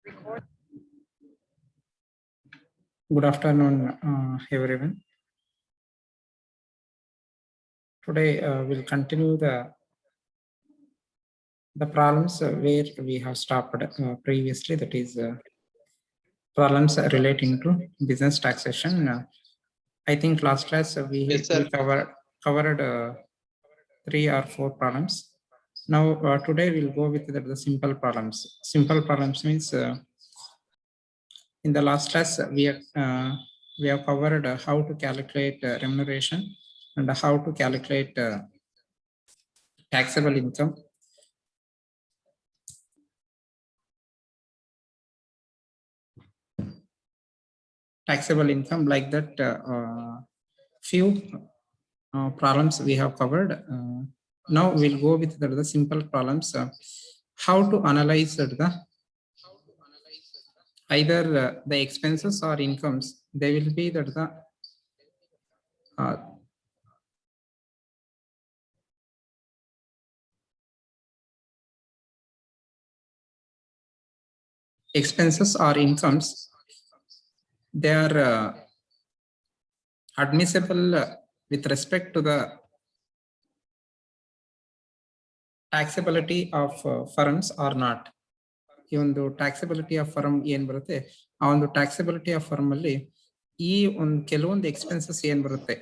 Good afternoon, everyone. Today we'll continue the problems where we have stopped previously. That is problems relating to business taxation. I think last class Yes, sir. we covered 3 or 4 problems. Now today we'll go with the simple problems. Simple problems means in the last class we have covered how to calculate remuneration and how to calculate taxable income. Taxable income, like that few problems we have covered. Now we'll go with the simple problems. How to analyze either the expenses or incomes. They will be the expenses or incomes. They are admissible with respect to the taxability of firms or not. ಈ ಒಂದು ಟ್ಯಾಕ್ಸಿಬಿಲಿಟಿ of firm ಏನ್ ಬರುತ್ತೆ, ಆ ಒಂದು ಟ್ಯಾಕ್ಸಿಬಿಲಿಟಿ of firm ಅಲ್ಲಿ ಈ ಒಂದು ಕೆಲವೊಂದು ಎಕ್ಸ್ಪೆನ್ಸಸ್ ಏನ್ ಬರುತ್ತೆ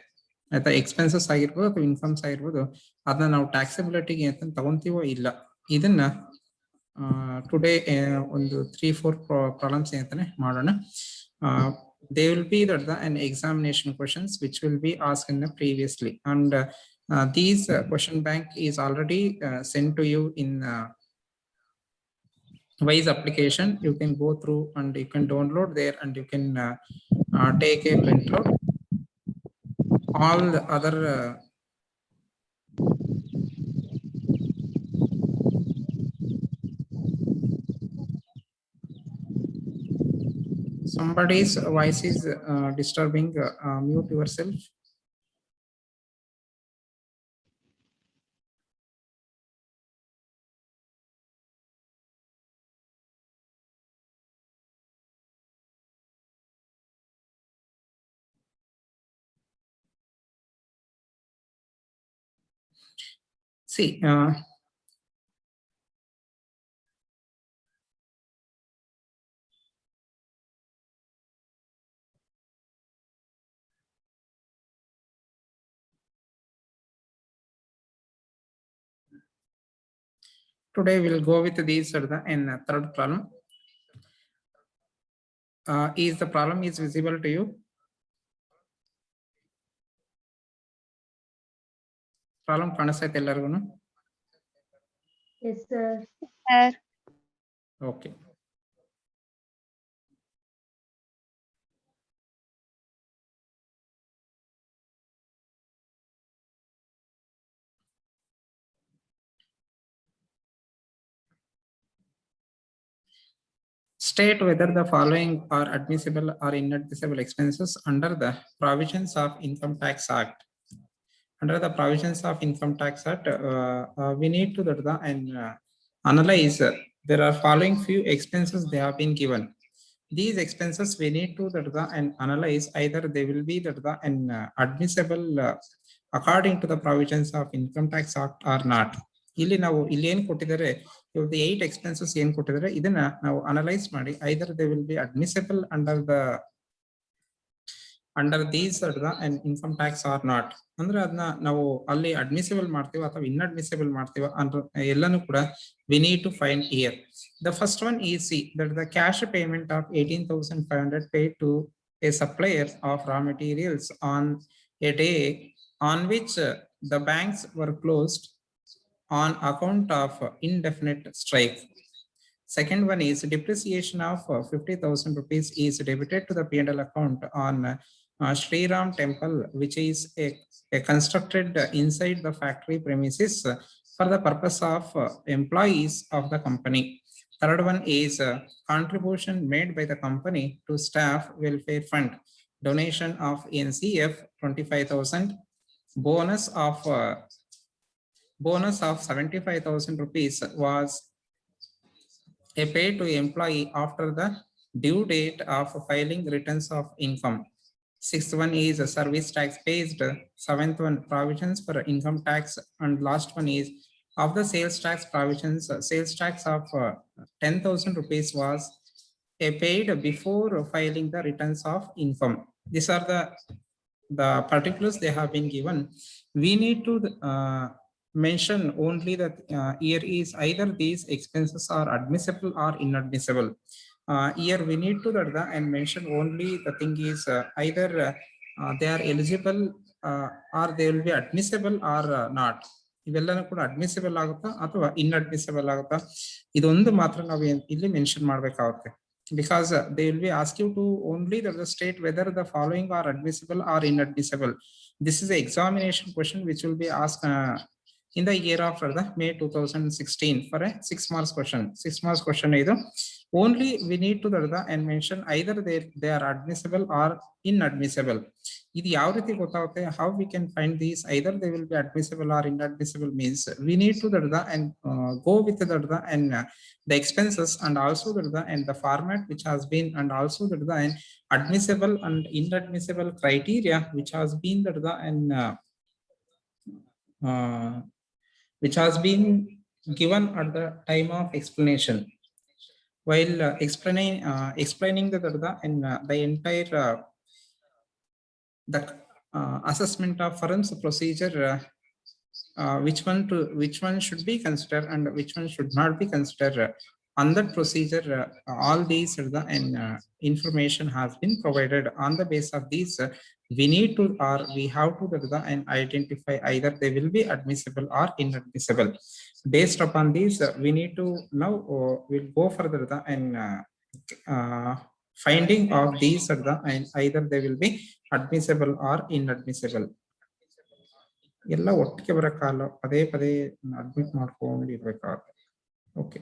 ಆಯ್ತಾ, ಎಕ್ಸ್ಪೆನ್ಸಸ್ ಆಗಿರ್ಬೋದು ಅಥವಾ ಇನ್ಕಮ್ಸ್ ಆಗಿರ್ಬೋದು, ಅದನ್ನ ನಾವು ಟ್ಯಾಕ್ಸಿಬಿಲಿಟಿಗೆ ಅಂತ ತಗೊಂತೀವೋ ಇಲ್ಲ. ಇದನ್ನ ಟುಡೇ ಒಂದು 3-4 ಪ್ರಾಬ್ಲಮ್ಸ್ ಅಂತಾನೆ ಮಾಡೋಣ. They will be an examination questions which will be asked in the previously, and these question bank is already sent to you in Wise application. You can go through and you can download there and you can take a printout. All the other somebody's voice is disturbing. Mute yourself. See, today we'll go with these in third problem. Is the problem is visible to you? Problem ಕಾಣಿಸ್ತೈತೆ ಎಲ್ಲರಿಗೂ? Yes, sir. Okay. State whether the following are admissible or inadmissible expenses under the provisions of Income Tax Act. Under the provisions of Income Tax Act, we need to analyze. There are following few expenses they have been given. These expenses we need to analyze either they will be admissible according to the provisions of Income Tax Act or not. ಇಲ್ಲಿ ನಾವು ಇಲ್ಲಿ ಏನು ಕೊಟ್ಟಿದ್ದಾರೆ, ಇವ್ರದ್ದು 8 expenses ಏನು ಕೊಟ್ಟಿದ್ದಾರೆ, ಇದನ್ನ ನಾವು ಅನಲೈಸ್ ಮಾಡಿ either they will be admissible under these and income tax or not. ಅಂದ್ರೆ ಅದನ್ನ ನಾವು ಅಲ್ಲಿ admissible ಮಾಡ್ತೀವ ಅಥವಾ inadmissible ಮಾಡ್ತೀವ ಅಂದ್ರೆ ಎಲ್ಲಾನು ಕೂಡ we need to find here. The first one is see that the cash payment of 18,500 paid to a supplier of raw materials on a day on which the banks were closed on account of indefinite strike. Second one is depreciation of 50,000 rupees is debited to the P&L account on Sri Ram Temple, which is a constructed inside the factory premises for the purpose of employees of the company. Third one is contribution made by the company to staff welfare fund, donation of NCF 25,000, bonus of 75,000 rupees was a pay to employee after the due date of filing returns of income. Sixth one is a service tax based. Seventh one, provisions for income tax. And last one is of the sales tax provisions. Sales tax of 10,000 rupees was paid before filing the returns of income. These are the particulars they have been given. We need to mention only that here is either these expenses are admissible or inadmissible. Here we need to and mention only the thing is either they are eligible or they will be admissible or not. ಇವೆಲ್ಲನೂ ಕೂಡ admissible ಆಗುತ್ತಾ ಅಥವಾ inadmissible ಆಗುತ್ತಾ, ಇದೊಂದು ಮಾತ್ರ ನಾವು ಇಲ್ಲಿ mention ಮಾಡ್ಬೇಕಾಗುತ್ತೆ. Because they will be asked you to only the state whether the following are admissible or inadmissible. This is the examination question which will be asked in the year of the May 2016 for a 6 marks question. 6 marks question either. Only we need to and mention either they are admissible or inadmissible. This how we can find these either they will be admissible or inadmissible means we need to and go with the and the expenses and also and the format which has been and also and admissible and inadmissible criteria which has been and which has been given at the time of explanation. While explaining the entire the assessment of firm's procedure, which one should be considered and which one should not be considered. On that procedure, all these information has been provided. On the basis of these, we need to or we have to and identify either they will be admissible or inadmissible. Based upon these, we need to now we'll go further and finding of these and either they will be admissible or inadmissible. ಎಲ್ಲ ಒಟ್ಟಿಗೆ ಬರಕ್ಕಾಗಲ್ಲ, ಪದೇ ಪದೇ admit ಮಾಡ್ಕೊಂಡು ಇರ್ಬೇಕಾಗುತ್ತೆ. Okay,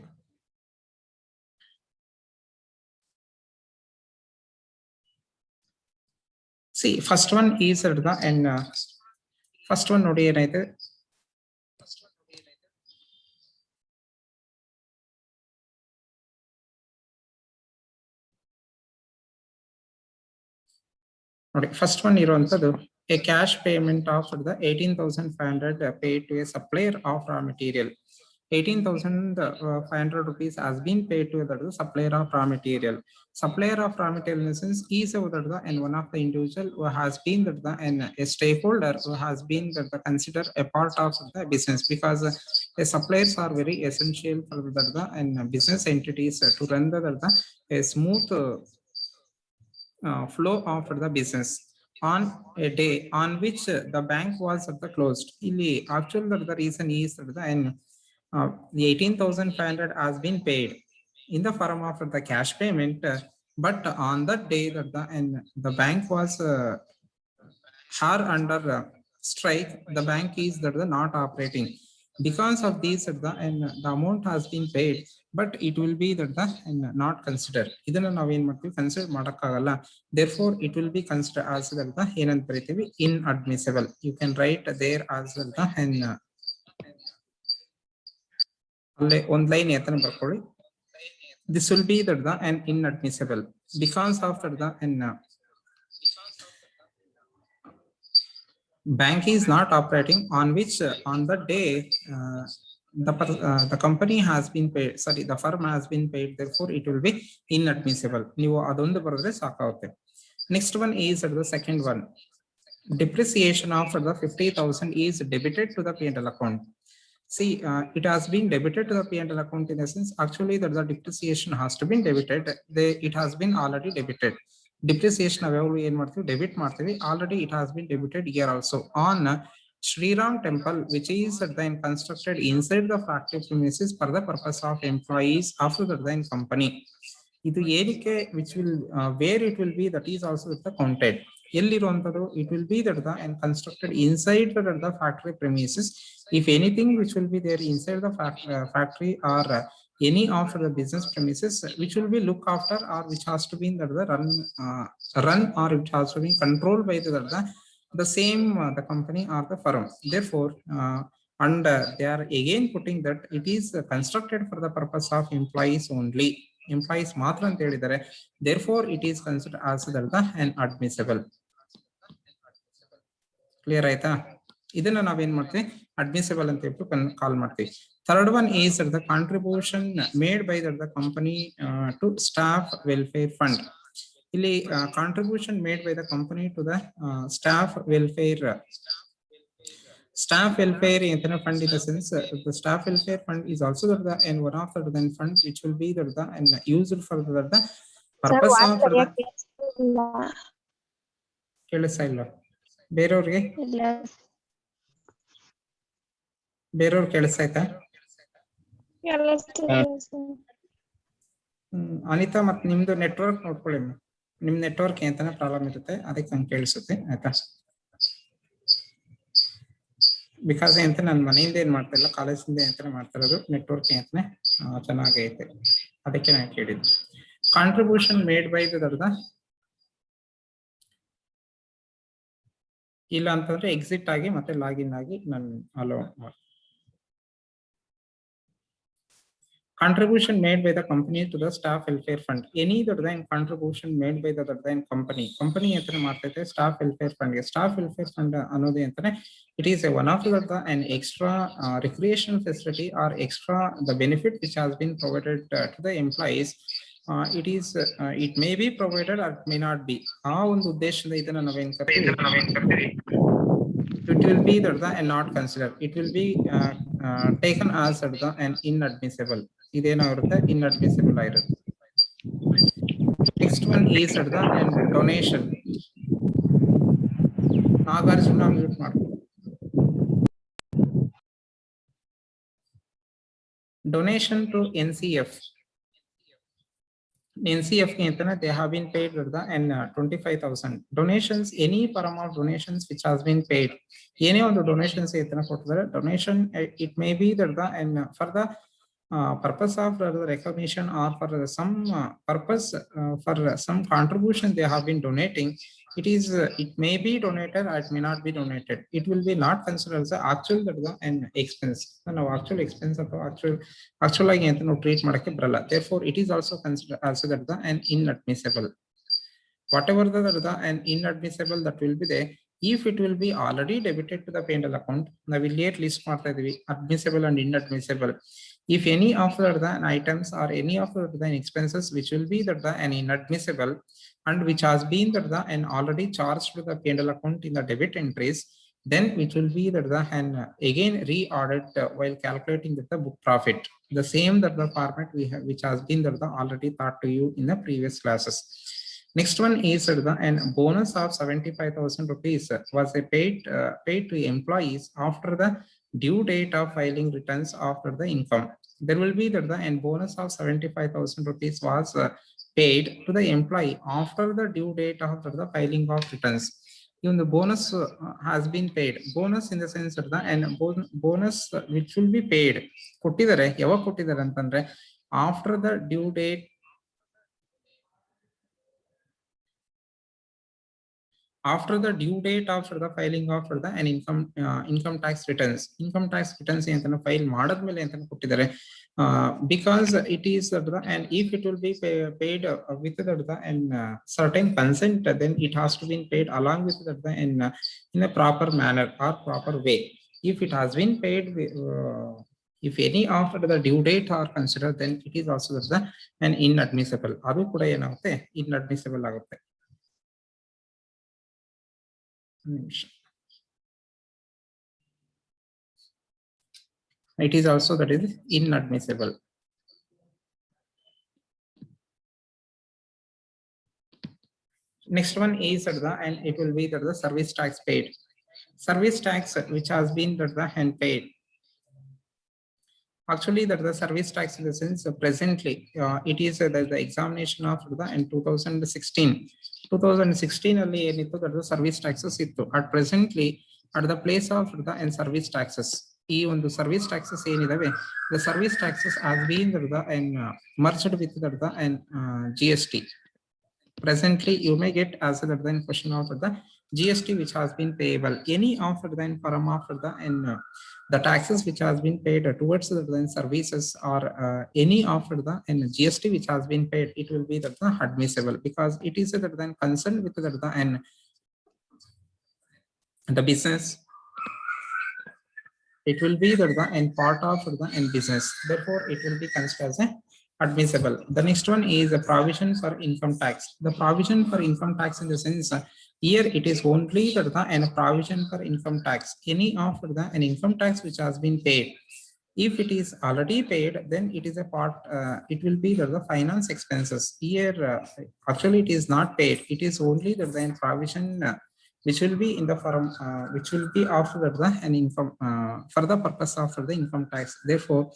see first one is and first one ನೋಡಿ ಏನೈತೆ, ನೋಡಿ first one ಇರುವಂತದ್ದು a cash payment of the 18,500 paid to a supplier of raw material. 18,500 rupees has been paid to the supplier of raw material. Supplier of raw material in the sense is and one of the individual who has been and a stakeholder who has been considered a part of the business, because the suppliers are very essential for the and business entities to run a smooth flow of the business. On a day on which the bank was closed, actually the reason is and the 18,500 has been paid in the form of the cash payment, but on that day that the bank was are under strike, the bank is not operating. Because of these the amount has been paid, but it will be not considered. ಇದನ್ನ ನಾವೇನ್ ಮಾಡ್ತೀವಿ, consider ಮಾಡಕ್ಕಾಗಲ್ಲ. Therefore it will be considered as ಏನಂತ ಬರೀತೀವಿ, inadmissible. You can write there as and ಅಲ್ಲೇ ಒಂದ್ line ಎತ್ತನ ಬರ್ಕೊಳ್ಳಿ. This will be an inadmissible because of bank is not operating on which on the day the company has been paid, sorry, the firm has been paid, therefore it will be inadmissible. ನೀವು ಅದೊಂದು ಬರೆದ್ರೆ ಸಾಕಾಗುತ್ತೆ. Next one is the second one. Depreciation of the 50,000 is debited to the P&L account. See, it has been debited to the P&L account in the sense actually that the depreciation has to be debited. It has been already debited. Depreciation available in debit marthavi, already it has been debited here also on Sri Ram temple, which is then constructed inside the factory premises for the purpose of employees of the then company. Idu yenike which will where it will be, that is also the counted. Elliruantadu it will be that and constructed inside the factory premises. If anything which will be there inside the factory or any of the business premises which will be looked after or which has to be run or which has to be controlled by the same the company or the firm. Therefore and they are again putting that it is constructed for the purpose of employees only. Employees ಮಾತ್ರ ಅಂತ ಹೇಳಿದ್ದಾರೆ. Therefore, it is considered as the an admissible. Clear ಆಯ್ತಾ? ಇದನ್ನ ನಾವೇನ್ ಮಾಡ್ತೀವಿ admissible ಅಂತ ಹೇಳ್ಬಿಟ್ಟು call ಮಾಡ್ತೀವಿ. Third one is the contribution made by the company to staff welfare fund. ಇಲ್ಲಿ contribution made by the company to the staff welfare fund in the sense the staff welfare fund is also the and one of the fund which will be the and used for the purpose of the ಕೆಲಸ ಇಲ್ಲ ಬೇರೆಯವ್ರಿಗೆ ಬೇರೆಯವ್ರ ಕೆಲಸ ಆಯ್ತಾ ಅನಿತಾ ಮತ್ತೆ ನಿಮ್ದು network ನೋಡ್ಕೊಳ್ಳಿ. ನಿಮ್ ನೆಟ್ವರ್ಕ್ ಎಂತಾನೆ ಪ್ರಾಬ್ಲಮ್ ಇರುತ್ತೆ ಅದಕ್ಕೆ ನಂಗೆ ಕೇಳಿಸುತ್ತೆ ಆಯ್ತಾ. ಬಿಕಾಸ್ ಅಂತ ನನ್ನ ಮನೆಯಿಂದ ಏನ್ ಮಾಡ್ತಾ ಇಲ್ಲ ಕಾಲೇಜಿಂದ ಅಂತಾನೆ ಮಾಡ್ತಾ ಇರೋದು. ನೆಟ್ವರ್ಕ್ ಅಂತಾನೆ ಚೆನ್ನಾಗೈತೆ ಅದಕ್ಕೆ ನಾನು ಕೇಳಿದ್ದು. ಕಾಂಟ್ರಿಬ್ಯೂಷನ್ ಮೇಡ್ ಬೈ ದರ್ದ ಇಲ್ಲ ಅಂತಂದ್ರೆ ಎಕ್ಸಿಟ್ ಆಗಿ ಮತ್ತೆ ಲಾಗಿನ್ ಆಗಿ ನಾನು hello contribution made by the company to the staff welfare fund. Any contribution made by the company ಅಂತನೇ ಮಾಡ್ತೈತೆ staff welfare fund ಗೆ. staff welfare fund ಅನ್ನೋದು ಅಂತಾನೆ it is a one of the an extra recreation facility or extra the benefit which has been provided to the employees. It may be provided or it may not be. ಆ ಒಂದು ಉದ್ದೇಶದಿಂದ ಇದನ್ನ ನಾವೇನ್ ಕರಿತೀವಿ it will be and not considered. It will be taken as an inadmissible. ಇದೇನಾಗಿರುತ್ತೆ inadmissible ಆಗಿರುತ್ತೆ. Next one is and donation. Nagarjuna mute ಮಾಡ್ಕೊ. Donation to NCF. NCF they have been paid and 25,000 donations. Any form of donations which has been paid, any of the donations donation, it may be and for the purpose of the recognition or for some purpose for some contribution they have been donating. It may be donated or it may not be donated. It will be not considered as actual an expense. Now actual expense or actual treat ಮಾಡಕ್ಕೆ ಬರಲ್ಲ. Therefore it is also considered as an inadmissible. Whatever the an inadmissible that will be there, if it will be already debited to the P&L account, ನಾವು ಇಲ್ಲಿ list ಮಾಡ್ತಾ ಇದೀವಿ admissible and inadmissible. If any of the items or any of the expenses which will be an inadmissible and which has been and already charged to the P&L account in the debit entries, then which will be and again re-audit while calculating the book profit. The same the format we have which has been already taught to you in the previous classes. Next one is an bonus of 75,000 rupees was paid to employees after the due date of filing returns after the income. There will be and bonus of 75,000 rupees was paid to the employee after the due date of the filing of returns. Even the bonus has been paid. Bonus in the sense and bonus which will be paid. ಕೊಟ್ಟಿದ್ದಾರೆ ಯಾವಾಗ ಕೊಟ್ಟಿದ್ದಾರೆ ಅಂತಂದ್ರೆ after the due date. After the due date of the filing of the an income tax returns. Income tax returns ಅಂತನ file ಮಾಡಾದ್ಮೇಲೆ ಅಂತ ಕೊಟ್ಟಿದ್ದಾರೆ. Because it is and if it will be paid with the and certain consent, then it has to be paid along with the in a proper manner or proper way. If it has been paid if any after the due date are considered, then it is also an inadmissible. ಅದು ಕೂಡ ಏನಾಗುತ್ತೆ inadmissible ಆಗುತ್ತೆ. It is also that is inadmissible. Next one is and it will be the service tax paid. Service tax which has been and paid. Actually the service tax in the sense presently it is the examination of in 2016 ಅಲ್ಲಿ ಏನಿತ್ತು the service taxes ಇತ್ತು. At presently at the place of and service taxes, ಈ ಒಂದು service taxes ಏನಿದಾವೆ, the service taxes has been and merged with and GST. Presently you may get as the question of GST which has been payable, any of the form of the taxes which has been paid towards the services or any of the GST which has been paid, it will be the admissible because it is the concerned with the business. It will be the part of the business. Therefore, it will be considered as admissible. The next one is a provision for income tax. The provision for income tax in the sense here it is only the provision for income tax. Any of an income tax which has been paid. If it is already paid, then it is a part. It will be the finance expenses. Here, actually, it is not paid. It is only the provision. Which will be in the form, which will be after an income for the purpose of the income tax. Therefore,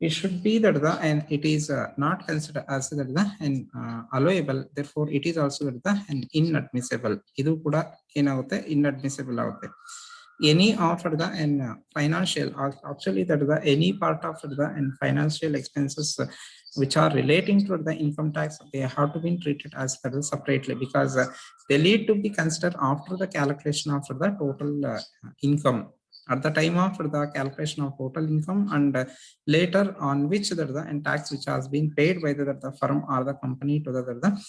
it should be that and it is not considered as an allowable. Therefore, it is also an inadmissible. Idu kuda enagutte inadmissible agutte. Any of the financial, actually that any part of the financial expenses which are relating to the income tax, they have to be treated as separately because they need to be considered after the calculation of the total income at the time of the calculation of total income, and later on which the tax which has been paid by the firm or the company to the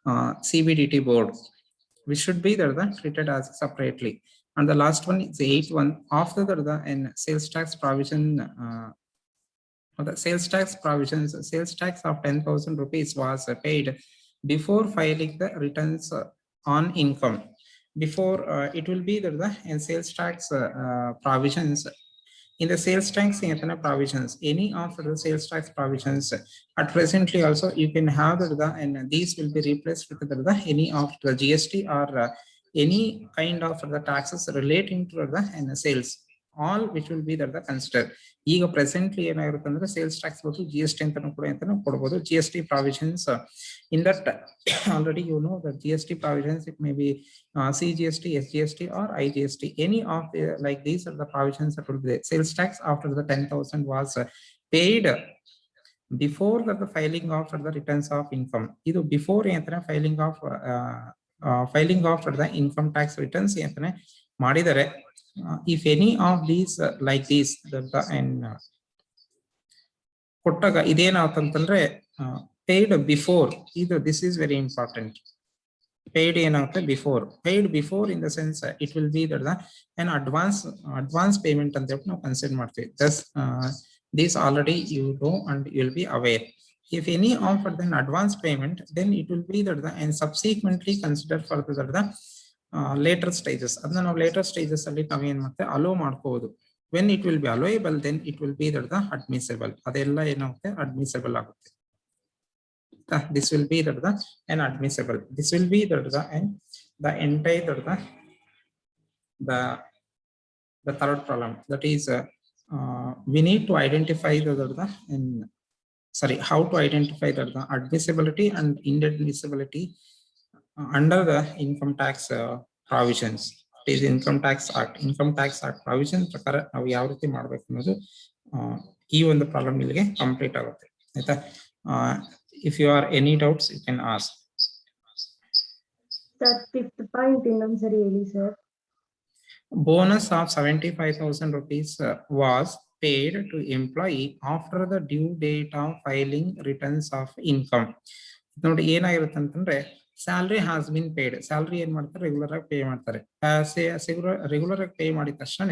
CBDT board, which should be treated as separately. And the last one is the 8th one, after the sales tax provision. The sales tax provisions, sales tax of 10,000 rupees was paid before filing the returns on income. Before it will be the sales tax provisions. In the sales tax provisions, any of the sales tax provisions at presently also you can have the and these will be replaced with the any of the GST or any kind of the taxes relating to the sales, all which will be the considered. ಈಗ presently ಏನಾಗಿರುತ್ತೆ ಅಂದ್ರೆ sales tax ಬಂದು GST ಅಂತಾನು ಕೂಡ ಅಂತಾನು ಕೊಡಬಹುದು. GST provisions in that already you know the GST provisions, it may be CGST, SGST or IGST. Any of the, like these are the provisions that will be there. Sales tax after the 10,000 was paid before the filing of the returns of income. Idu before filing of the income tax returns ಮಾಡಿದರೆ. If any of these like this and ಕೊಟ್ಟಾಗ ಇದೇನಾಗ್ತಂತಂದ್ರೆ paid before, either this is very important. Paid ಏನಾಗುತ್ತೆ before, paid before in the sense it will be an advance payment ಅಂತ ಹೇಳಿ ನಾವು consider ಮಾಡ್ತೀವಿ. Thus this already you know and you will be aware. If any of an advance payment, then it will be and subsequently considered for the later stages. ಅದನ್ನ ನಾವು later stages ಅಲ್ಲಿ ನಾವೇನ್ ಮಾಡ್ತೇವೆ allow ಮಾಡ್ಕೋಬಹುದು. When it will be allowable, then it will be the admissible. ಅದೆಲ್ಲ ಏನಾಗುತ್ತೆ admissible ಆಗುತ್ತೆ. This will be an admissible. This will be the entire the third problem. That is we need to identify how to identify the admissibility and inadmissibility under the income tax provisions. It is Income Tax Act. Income Tax Act provision ಪ್ರಕಾರ ನಾವು ಯಾವ ರೀತಿ ಮಾಡಬೇಕು ಅನ್ನೋದು ಈ ಒಂದು problem ಇಲ್ಲಿಗೆ complete ಆಗುತ್ತೆ. ಆಯ್ತಾ? If you are any doubts, you can ask. That fifth point ಇನ್ನೊಂದ್ಸರಿ ಹೇಳಿ sir. Bonus of 75,000 rupees was paid to employee after the due date of filing returns of income. ನೋಡಿ ಏನಾಗಿರುತ್ತೆ ಅಂತಂದ್ರೆ salary has been paid. Salary ಏನ್ ಮಾಡ್ತಾರೆ, regular ಆಗಿ pay ಮಾಡ್ತಾರೆ. Regular ಆಗಿ ಪೇ ಮಾಡಿದ ತಕ್ಷಣ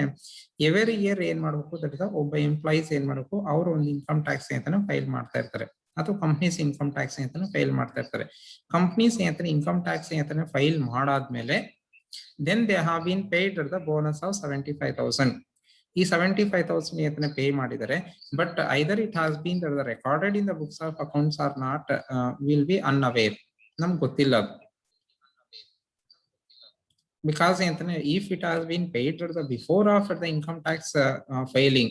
ಎವರಿ ಇಯರ್ ಏನ್ ಮಾಡ್ಬೇಕು, ಒಬ್ಬ ಎಂಪ್ಲಾಯೀಸ್ ಏನ್ ಮಾಡ್ಬೇಕು, ಅವರು ಒಂದು ಇನ್ಕಮ್ ಟ್ಯಾಕ್ಸ್ ಅಂತಾನೆ ಫೈಲ್ ಮಾಡ್ತಾ ಇರ್ತಾರೆ, ಅಥವಾ ಕಂಪ್ನೀಸ್ ಇನ್ಕಮ್ ಟ್ಯಾಕ್ಸ್ ಅಂತಾನೆ ಫೈಲ್ ಮಾಡ್ತಾ ಇರ್ತಾರೆ. ಕಂಪ್ನೀಸ್ ಅಂತಾನೆ ಇನ್ಕಮ್ ಟ್ಯಾಕ್ಸ್ ಅಂತಾನೆ ಫೈಲ್ ಮಾಡಾದ್ಮೇಲೆ then they have been paid the bonus of 75,000. ಈ 75,000 ಅಂತಾನೆ ಪೇ ಮಾಡಿದರೆ, but either it has been recorded in the books of accounts or not, will be unaware. ನಮ್ಗೆ ಗೊತ್ತಿಲ್ಲ ಅದು. Because if it has been paid before or after the income tax filing,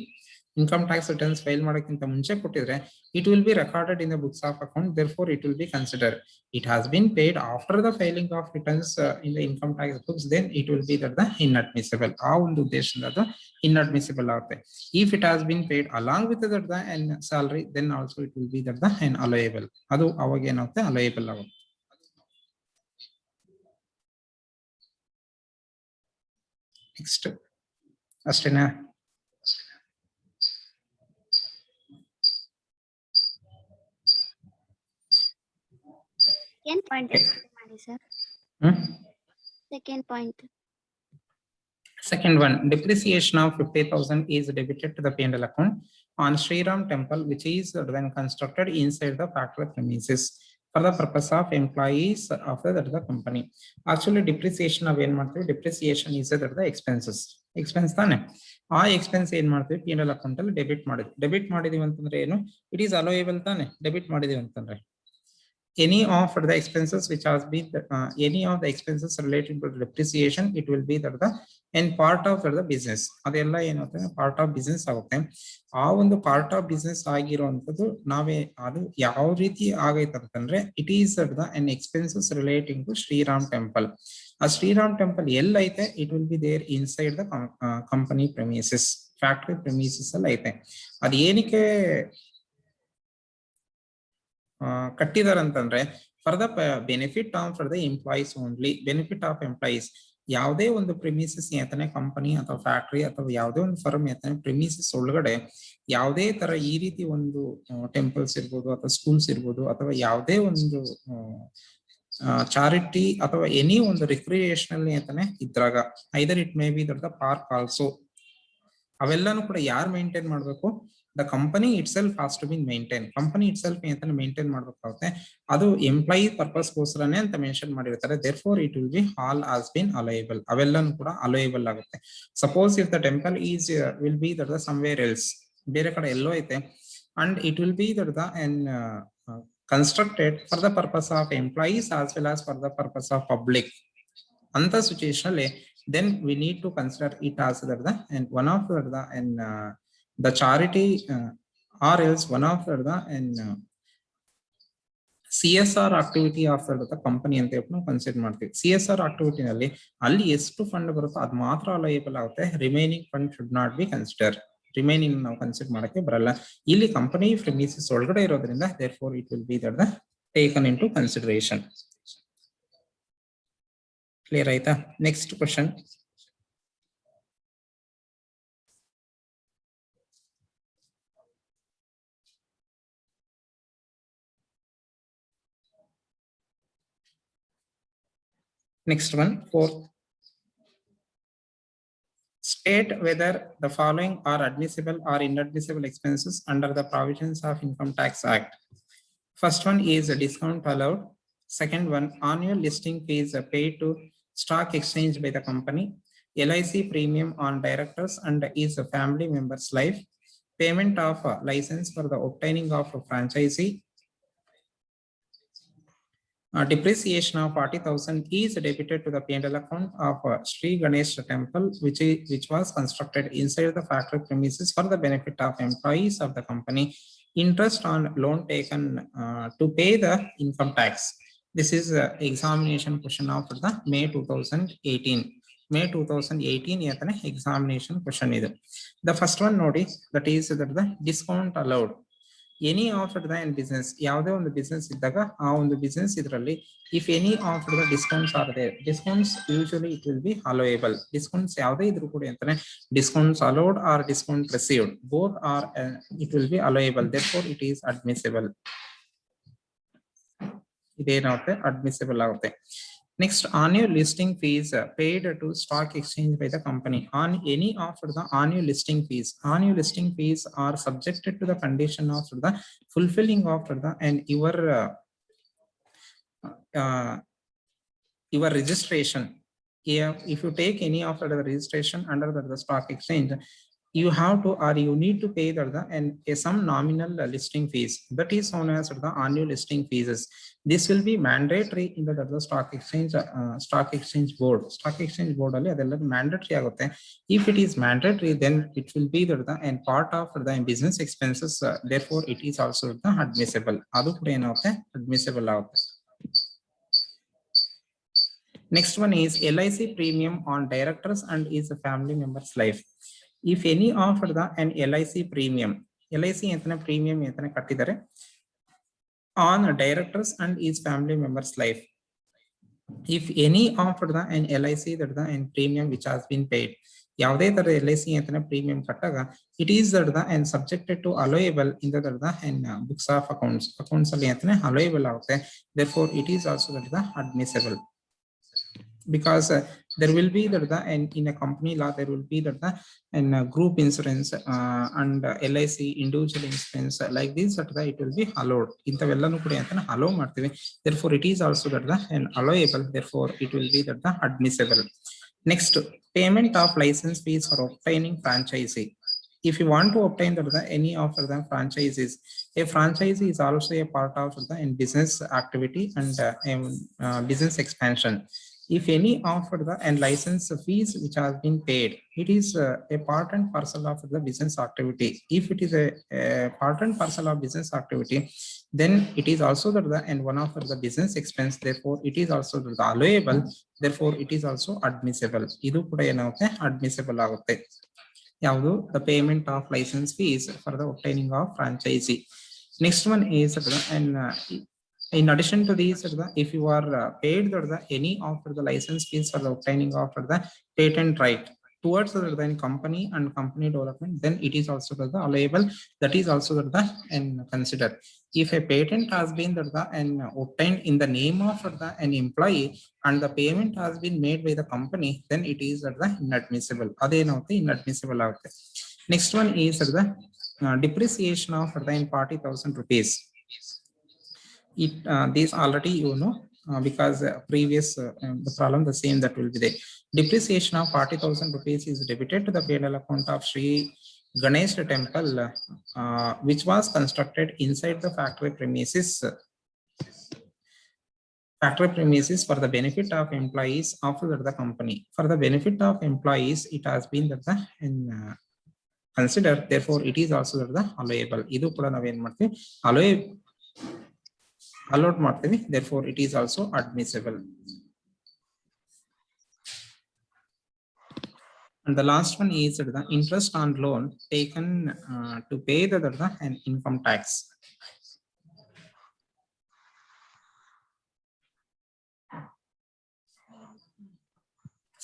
income tax returns file ಮಾಡೋಕ್ಕಿಂತ ಮುಂಚೆ ಕೊಟ್ಟಿದ್ರೆ, it will be recorded in the books of account. Therefore, it will be considered. It has been paid after the filing of returns in the income tax books, then it will be the inadmissible. ಆ ಒಂದು ಉದ್ದೇಶದಿಂದ ಅದು inadmissible ಆಗುತ್ತೆ. If it has been paid along with the salary, then also it will be the allowable. ಅದು ಅವಾಗ ಏನಾಗುತ್ತೆ, allowable ಆಗುತ್ತೆ. Next ಅಷ್ಟೇನಾ? Second point explain ಮಾಡಿ sir. Second point. Second one, depreciation of 50,000 is debited to the P&L account on Sriram Temple, which is then constructed inside the factory premises for the purpose of employees of the company. Actually, depreciation of depreciation is the expenses. Expense ತಾನೆ, ಆ expense ಏನ್ ಮಾಡ್ತೀವಿ P&L account ಅಲ್ಲಿ debit ಮಾಡಿದೀವಿ ಅಂತಂದ್ರೆ ಏನು, it is allowable ತಾನೆ. Debit ಮಾಡಿದೀವಿ ಅಂತಂದ್ರೆ any of the expenses which has been any of the expenses related to depreciation, it will be that the and part of the business. ಅದೆಲ್ಲ ಏನಾಗುತ್ತೆ part of business ಆಗುತ್ತೆ. ಆ ಒಂದು part of business ಆಗಿರುವಂತದ್ದು ನಾವೇ ಅದು ಯಾವ ರೀತಿ ಆಗೈತೆ ಅಂತಂದ್ರೆ it is the an expenses relating to Shriram temple. ಆ ಶ್ರೀರಾಮ್ ಟೆಂಪಲ್ ಎಲ್ಲೈತೆ it will be there inside the company premises, factory premises ಅಲ್ಲಿ ಐತೆ. ಅದ್ ಏನಕ್ಕೆ ಕಟ್ಟಿದಾರ ಅಂತಂದ್ರೆ for the benefit of for the employees only, benefit of employees. ಯಾವುದೇ ಒಂದು ಪ್ರಿಮಿಸಸ್ ಏತನೆ ಕಂಪನಿ ಅಥವಾ ಫ್ಯಾಕ್ಟರಿ ಅಥವಾ ಯಾವುದೇ ಒಂದು ಫರ್ಮ್ ಏತನೆ ಪ್ರಿಮಿಸಸ್ ಒಳಗಡೆ ಯಾವುದೇ ತರ ಈ ರೀತಿ ಒಂದು ಟೆಂಪಲ್ಸ್ ಇರ್ಬೋದು ಅಥವಾ ಸ್ಕೂಲ್ಸ್ ಇರ್ಬೋದು ಅಥವಾ ಯಾವುದೇ ಒಂದು ಚಾರಿಟಿ ಅಥವಾ ಎನಿ ಒಂದು ರಿಕ್ರಿಯೇಷನಲ್ ಏತನೆ ಇದ್ರಾಗ either it may be that the park also, ಅವೆಲ್ಲಾನು ಕೂಡ ಯಾರು ಮೇಂಟೈನ್ ಮಾಡ್ಬೇಕು? The company itself has to be maintain. Company itself ಅಂತ ಮೇಂಟೈನ್ ಮಾಡ್ಬೇಕಾಗುತ್ತೆ. ಅದು ಎಂಪ್ಲಾಯಿ ಪರ್ಪಸ್ ಗೋಸ್ಕರನೇ ಅಂತ ಮೆನ್ಷನ್ ಮಾಡಿರ್ತಾರೆ. Therefore it will be all has been allowable. ಅವೆಲ್ಲಾನು ಕೂಡ ಅಲೋಯಬಲ್ ಆಗುತ್ತೆ. Suppose if the temple is will be that the somewhere else, ಬೇರೆ ಕಡೆ ಎಲ್ಲೋ ಐತೆ, and it will be that the constructed for the purpose of employees as well as for the purpose of public ಅಂತ situation ಅಲ್ಲಿ then we need to consider it as the and one of the charity or else one of the and CSR activity of the company ಅಂತ ನಾವು consider ಮಾಡ್ತೀವಿ. CSR activity ನಲ್ಲಿ ಅಲ್ಲಿ ಎಷ್ಟು fund ಬರುತ್ತೋ ಅದು ಮಾತ್ರ ಅಲೋಯಬಲ್ ಆಗುತ್ತೆ. Remaining fund should not be consider. Remaining ನಾವು ಕನ್ಸಿಡರ್ ಮಾಡಕ್ಕೆ ಬರಲ್ಲ. ಇಲ್ಲಿ ಕಂಪನಿ ಪ್ರಿಮಿಸಸ್ ಒಳಗಡೆ ಇರೋದ್ರಿಂದ therefore it will be that taken into consideration. Clear ಆಯ್ತಾ? Next question. Next one, fourth. State whether the following are admissible or inadmissible expenses under the provisions of Income Tax Act. First one is a discount allowed. Second one, annual listing fees paid to stock exchange by the company. LIC premium on directors and is a family member's life. Payment of a license for the obtaining of a franchisee. Depreciation of 40,000 is debited to the P&L account of Sri Ganesh Temple, which was constructed inside the factory premises for the benefit of employees of the company. Interest on loan taken to pay the income tax. This is examination question of the May 2018. May 2018 examination question is the first one. Nodi, that is that the discount allowed. Any of the business, ಯಾವುದೇ ಒಂದು business ಇದ್ದಾಗ ಆ ಒಂದು business ಇದರಲ್ಲಿ if any of the discounts are there, discounts usually it will be allowable. Discounts ಯಾವುದೇ ಇದ್ರು ಕೂಡ ಅಂತಾನೆ discounts allowed or discount received both are it will be allowable. Therefore it is admissible. ಇದೇನಾಗುತ್ತೆ? Admissible ಆಗುತ್ತೆ. Next, annual listing fees paid to stock exchange by the company. On any of the annual listing fees, annual listing fees are subjected to the condition of the fulfilling of the and your registration. If you take any of the registration under the stock exchange, you have to or you need to pay the and some nominal listing fees, that is known as the annual listing fees. This will be mandatory in the stock exchange board. Stock exchange board alli adella mandatory agutte. If it is mandatory, then it will be the and part of the business expenses. Therefore it is also the admissible. Adu kuda enagutte? Admissible agutte. Next one is LIC premium on directors and is a family member's life. If any of the an LIC premium, LIC entana premium entana kattidare on directors and is family members life. if any of the an LIC that the and premium which has been paid, ಯಾವುದೇ ತರ LIC ಅಂತನ premium ಕಟ್ಟಾಗ it is that the and subjected to allowable in the and books of accounts ಅಲ್ಲಿ ಅಂತನೇ allowable ಆಗುತ್ತೆ, therefore it is also that the admissible, because there will be that the and in a company law there will be that the and group insurance and LIC individual insurance like this that the it will be allowed, ಇಂತವೆಲ್ಲನೂ ಕೂಡ ಅಂತನ allow ಮಾಡ್ತೀವಿ, therefore it is also that the and allowable, therefore it will be that the admissible. Next, payment of license fees for obtaining franchisee. If you want to obtain the any of the franchises, a franchisee is also a part of the business activity and business expansion. If any of the and license fees which has been paid, it is a part and parcel of the business activity. If it is a part and parcel of business activity, then it is also the and one of the business expense, therefore it is also the allowable, therefore it is also admissible. ಇದು ಕೂಡ ಏನಾಗುತ್ತೆ admissible ಆಗುತ್ತೆ. ಯಾವುದು the payment of license fees for the obtaining of franchisee. Next one is and in addition to these, if you are paid the any of the license fees for the obtaining of the patent right towards the company and company development, then it is also the allowable, that is also the and consider. If a patent has been the and obtained in the name of the an employee and the payment has been made by the company, then it is the inadmissible. Adenavute inadmissible agutte. Next one is the depreciation of the 40,000 rupees. It this already you know, because previous the problem the same that will be there. Depreciation of 40,000 rupees is debited to the P&L account of Sri Ganesh Temple, which was constructed inside the factory premises for the benefit of employees of the company. For the benefit of employees, it has been that the considered, therefore it is also the allowable. Idu kuda navu en marthivi allowed ಮಾಡ್ತೀವಿ, therefore it is also admissible. And the last one is the interest on loan taken to pay the and income tax.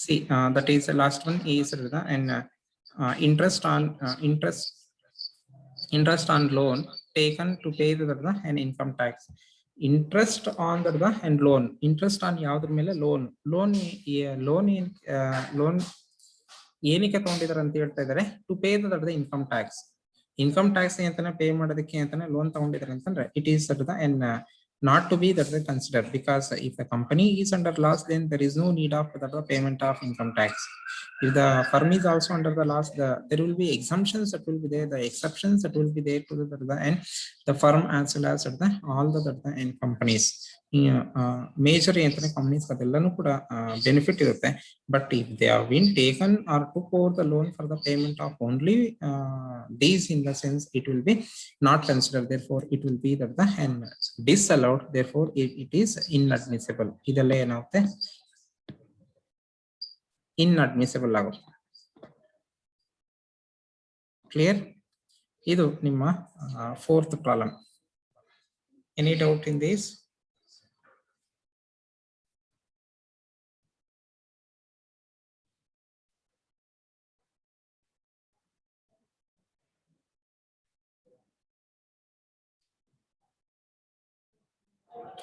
See, that is the last one is the and interest on loan taken to pay the and income tax. Interest on the and loan, interest on ಯಾವ್ದ್ರ ಮೇಲೆ loan ಏನಕ್ಕೆ ತಗೊಂಡಿದ್ದಾರೆ ಅಂತ ಹೇಳ್ತಾ ಇದ್ದಾರೆ, to pay the income tax ಅಂತಾನೆ pay ಮಾಡೋದಕ್ಕೆ ಅಂತಾನೆ ಲೋನ್ ತಗೊಂಡಿದ್ದಾರೆ ಅಂತಂದ್ರೆ it is and not to be that considered, because if the company is under loss, then there is no need of the payment of income tax. If the firm is also under the loss, there will be exemptions that will be there, the exceptions that will be there to the and the firm as well as all the and companies. Major companies ಅದೆಲ್ಲನೂ ಕೂಡ benefit ಇರುತ್ತೆ, but if they have been taken or took over the loan for the payment of only these, in the sense it will be not considered, therefore it will be that the and disallowed, therefore it is inadmissible. ಇದೆಲ್ಲ ಏನಾಗುತ್ತೆ inadmissible ಆಗುತ್ತೆ. Clear? ಇದು ನಿಮ್ಮ fourth problem. Any doubt in this?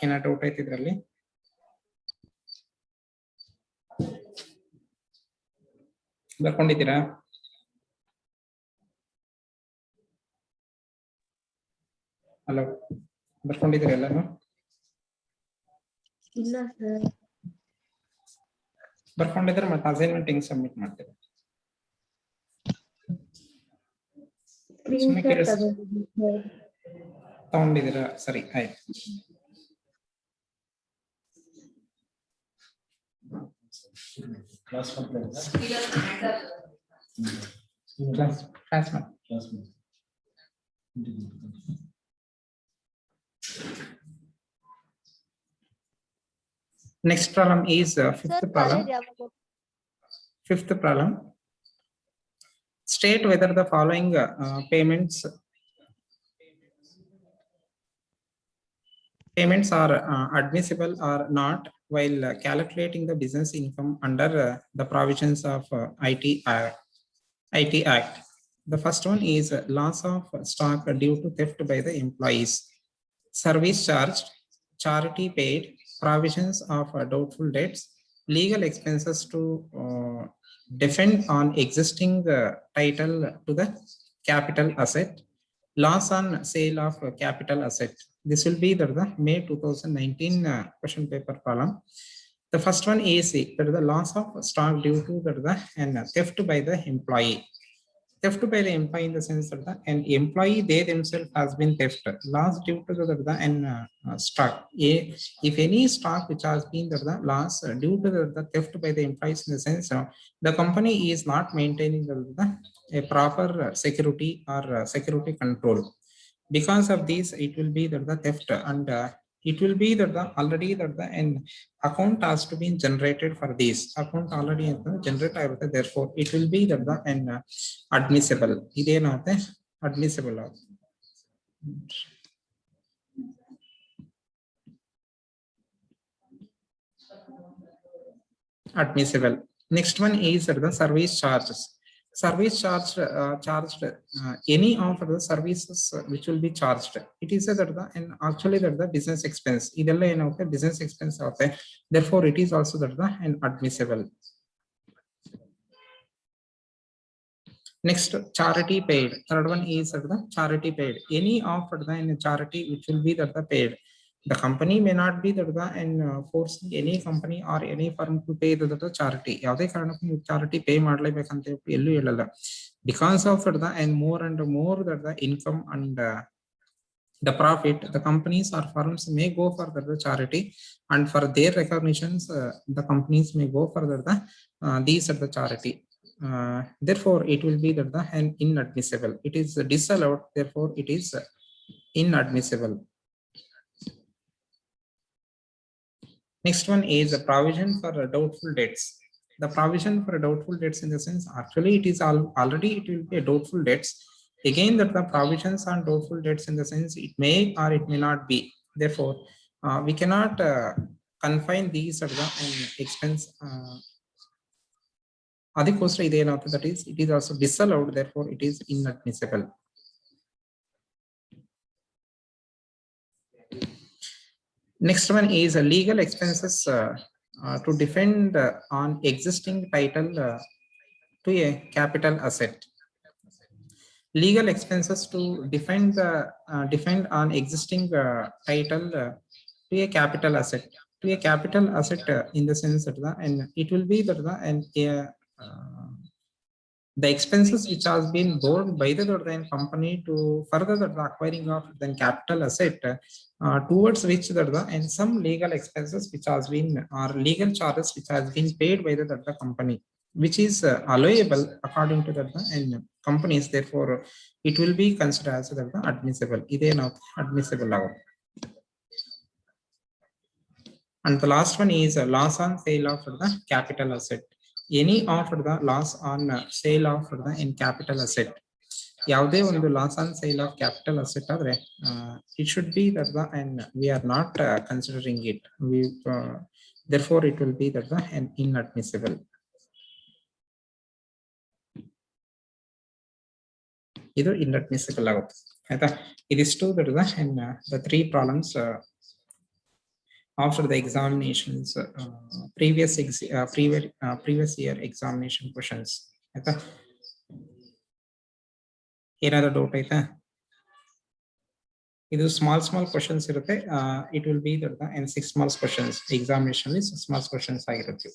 ಏನ doubt ಐತಿ ಇದ್ರಲ್ಲಿ? ಬರ್ಕೊಂಡಿದ್ದೀರಾ? Hello, ಬರ್ಕೊಂಡಿದ್ದೀರಾ ಎಲ್ಲಾನು? ಇಲ್ಲ ಸರ್. ಬರ್ಕೊಂಡಿದ್ರೆ ಮತ್ತೆ ಅಸೈನ್ಮೆಂಟ್ ಹೆಂಗ್ ಸಬ್ಮಿಟ್ ಮಾಡ್ತೀರಾ? ತಗೊಂಡಿದ್ದೀರಾ? ಸರಿ, ಆಯ್ತು. Next problem is fifth problem. Fifth problem. State whether the following payments Payments are admissible or not while calculating the business income under the provisions of IT Act. The first one is loss of stock due to theft by the employees, service charged, charity paid, provisions of doubtful debts, legal expenses to defend on existing title to the capital asset, loss on sale of capital asset. This will be the May 2019 question paper column. The first one is the loss of stock due to the and theft by the employee. Theft by the employee in the sense that an employee they themselves has been theft, loss due to the and stock. If any stock which has been the loss due to the theft by the employees in the sense the company is not maintaining a proper security or security control. Because of this, it will be the theft and it will be the already the an account has to be generated for this account already generated. Therefore, it will be the an admissible. Idenate admissible. Admissible. Next one is the service charges. Service charged any of the services which will be charged. It is that and actually that the business expense. Idella enough business expense of therefore it is also that an admissible. Next, charity paid. Third one is the charity paid. Any of the charity which will be that the paid. The company may not be that and forcing any company or any firm to pay the charity. Yavade karanakku charity pay madlebekante ellu helala. Because of that and more that the income and the profit, the companies or firms may go for the charity, and for their recognitions, the companies may go for the these are the charity. Therefore, it will be that the and inadmissible. It is disallowed. Therefore, it is inadmissible. Next one is a provision for doubtful debts. The provision for doubtful debts in the sense actually it is already it will be a doubtful debts. Again, that the provisions on doubtful debts in the sense it may or it may not be. Therefore, we cannot confine these at the expense. That is, it is also disallowed. Therefore, it is inadmissible. Next one is legal expenses to defend on existing title to a capital asset. Legal expenses to defend on existing title to a capital asset. To a capital asset in the sense that and it will be that and the expenses which has been borne by the company to further the acquiring of the capital asset towards which and some legal expenses which has been or legal charges which has been paid by the company, which is allowable according to the and companies. Therefore, it will be considered as the admissible. Admissible. And the last one is a loss on sale of the capital asset. Any of the loss on sale of the in capital asset. Yavade one loss on sale of capital asset adre it should be that the and we are not considering it. We therefore it will be that the and inadmissible. Either inadmissible out. It is true that the three problems after the examinations, previous year examination questions. Another doubt aita. Idu small questions irutte. It will be that and 6 small questions. Examination is small questions agirutte.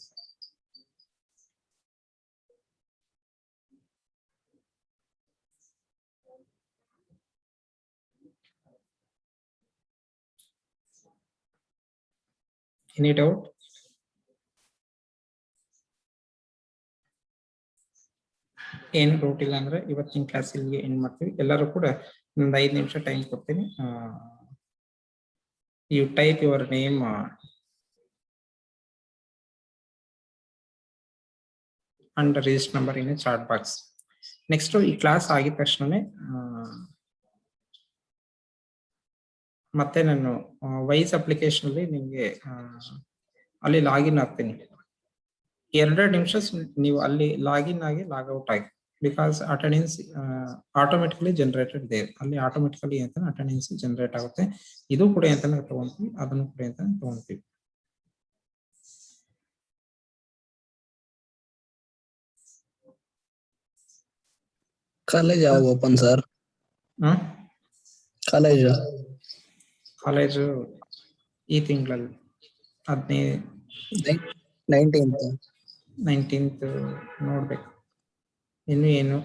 Any doubt? ಏನು doubt ಇಲ್ಲ ಅಂದ್ರೆ ಇವತ್ತಿನ class ಇಲ್ಲಿಗೆ end ಮಾಡ್ತೀವಿ. ಎಲ್ಲರೂ ಕೂಡ ಒಂದು 5 ನಿಮಿಷ ಟೈಮ್ ಕೊಡ್ತೀನಿ. You type your name and register number in chat box. Next ಈ ಕ್ಲಾಸ್ ಆಗಿದ ತಕ್ಷಣನೇ ಮತ್ತೆ ನಾನು ವೈಸ್ ಅಪ್ಲಿಕೇಶನ್ ಅಲ್ಲಿ ನಿಮ್ಗೆ ಅಲ್ಲಿ ಲಾಗಿನ್ ಆಗ್ತೀನಿ. 2 ನಿಮಿಷ ನೀವು ಅಲ್ಲಿ ಲಾಗಿನ್ ಆಗಿ ಲಾಗ್ಔಟ್ ಆಗಿ, because attendance automatically generated there, ಅಲ್ಲಿ ಆಟೋಮೆಟಿಕಲಿ ಅಂತ ಅಟೆಂಡೆನ್ಸ್ ಜನರೇಟ್ ಆಗುತ್ತೆ. ಇದು ಕೂಡ ಅಂತಾನೆ ತಗೊಂತೀವಿ, ಅದನ್ನು ಕೂಡ ಅಂತಾನೆ ತಗೊಂತೀವಿ. ಕಾಲೇಜ್ ಯಾವಾಗ ಓಪನ್ ಸರ್? ಕಾಲೇಜು ಕಾಲೇಜು ಈ ತಿಂಗಳಲ್ಲಿ 19th ನೋಡ್ಬೇಕು. ಇನ್ನು ಏನು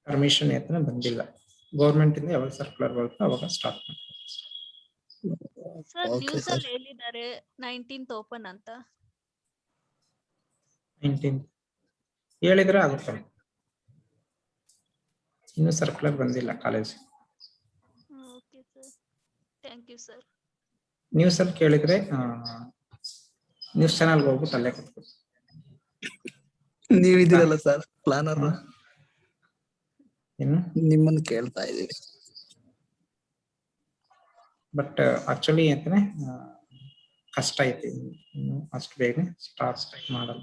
ಪರ್ಮಿಷನ್ ಎತ್ತನ ಬಂದಿಲ್ಲ. ಗೌರ್ಮೆಂಟ್ ಇಂದ ಯಾವಾಗ ಸರ್ಕ್ಯುಲರ್ ಬರುತ್ತೋ ಅವಾಗ ಸ್ಟಾರ್ಟ್ ಮಾಡ್ತಾರೆ. Sir Okay, news sir. ಅಲ್ಲಿ ಹೇಳಿದ್ದಾರೆ 19th ಓಪನ್ ಅಂತ. 19th ಹೇಳಿದ್ರೆ ಆಗುತ್ತೆ. ಇನ್ನು ಸರ್ಕ್ಯುಲರ್ ಬಂದಿಲ್ಲ college. Okay sir, thank you sir. News ಅಲ್ಲಿ ಕೇಳಿದ್ರೆ ನ್ಯೂಸ್ ಚಾನಲ್ಗೆ ಹೋಗ್ಬಿಟ್ಟು ಅಲ್ಲೇ ಕೂತ್ಕೊ. ನೀವಿದ್ದೀರಲ್ಲ ಸರ್ ಪ್ಲಾನರ್, ಇನ್ನು ನಿಮ್ಮನ್ನ ಕೇಳ್ತಾ ಇದೀವಿ. ಬಟ್ ಆಕ್ಚುಲಿ ಅಂತಾನೆ ಕಷ್ಟ ಐತಿ, ಇನ್ನು ಅಷ್ಟು ಬೇಗ ಸ್ಟಾರ್ಟ್ ಮಾಡಲ್ಲ.